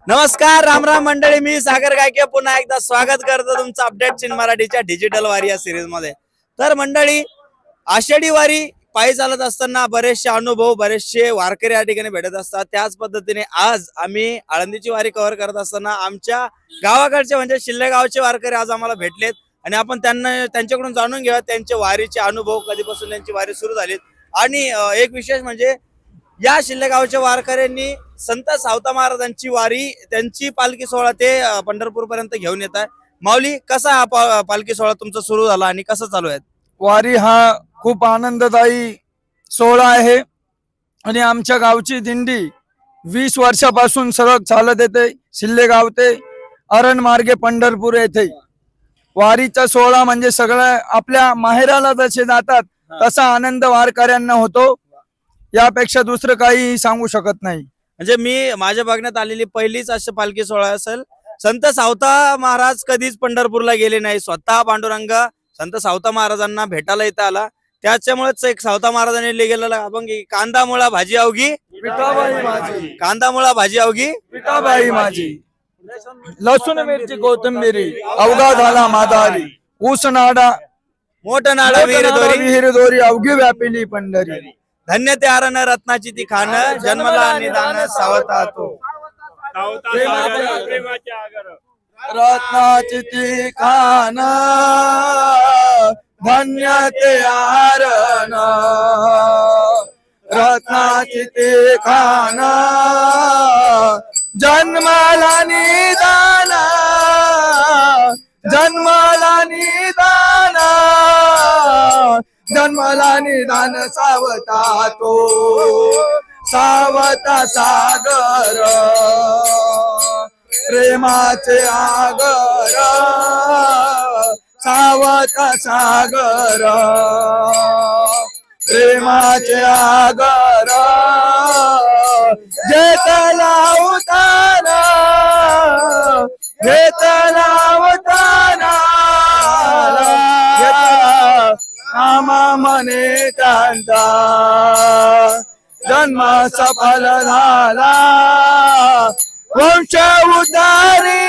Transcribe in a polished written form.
नमस्कार राम राम मंडळी, मी सागर गायके पुन्हा एकदा स्वागत करतो तुमचं अपडेट इन मराठीच्या डिजिटल वारी या सिरीज मध्ये। तर मंडळी, आषाढी वारी पायी चालत असताना बरेचसे अनुभव, बरेचसे वारकरी या ठिकाणी भेटत असतात। त्याच पद्धतीने आज आम्ही आळंदीची वारी कव्हर करत असताना आमच्या गावाकडचे म्हणजे शिल्ले गावचे वारकरी आज आम्हाला भेटलेत आणि आपण त्यांच्याकडून जाणून घेऊया त्यांचे वारीचे अनुभव, कधीपासून त्यांची वारी सुरू झाली। आणि एक विशेष म्हणजे या शिल्ले गावच्या वारकऱ्यांनी संत सावता महाराजांची वारी, त्यांची पालखी सोहळा ते पंढरपूर पर्यंत घेऊन येत आहे। माऊली, कसा हा पालखी सोहळा तुमचा सुरू झाला आणि कसं चालू आहे? वारी हा खूप आनंददायी सोहळा आहे आणि आमच्या गावची दिंडी 20 वर्षापासून सलग चालत येते। शिल्ले गाव ते अरण मार्गे पंढरपूर येथे वारीचा सोहळा म्हणजे सगळ्या आपल्या माहेराला जसे जातात तसा आनंद वारकऱ्यांना होतो। यापेक्षा दुसरं काही सांगू शकत नाही। म्हणजे मी माझ्या बघण्यात आलेली पहिलीच अशी पालखी सोहळा असेल। संत सावता महाराज कधीच पंढरपूरला गेले नाही, स्वतः पांडुरंग संत सावता महाराजांना भेटायला येता आला। त्याच्यामुळेच एक सावता महाराजांनी लिहिलेला अभंग, कांदा मुळा भाजी अवघी विठाबाई माझी, कांदा मुळा भाजी अवघी विठाबाई माझी, लसूण मिरची कोथिंबिरी अवघा झाला मादारी, ऊस नाडा मोठ नाडा विहीर दोरी अवघी व्यापिली पंढरी, धन्य ते आरण रत्नाची ती खान, जन्मला निदान सावता तो रत्नाची ती खान, धन्य ते आरण रत्नाची ती खान, जन्मला निदान, जन्मला निदान, जन्मला निदान सावता तो सावता सागर, प्रेमाचे आगर सावता सागर, प्रेमाचे आगर घेतला उतारा, घेतला उतारा, आमा मने कांता जन्म सफल झाला, वंश उद्धारी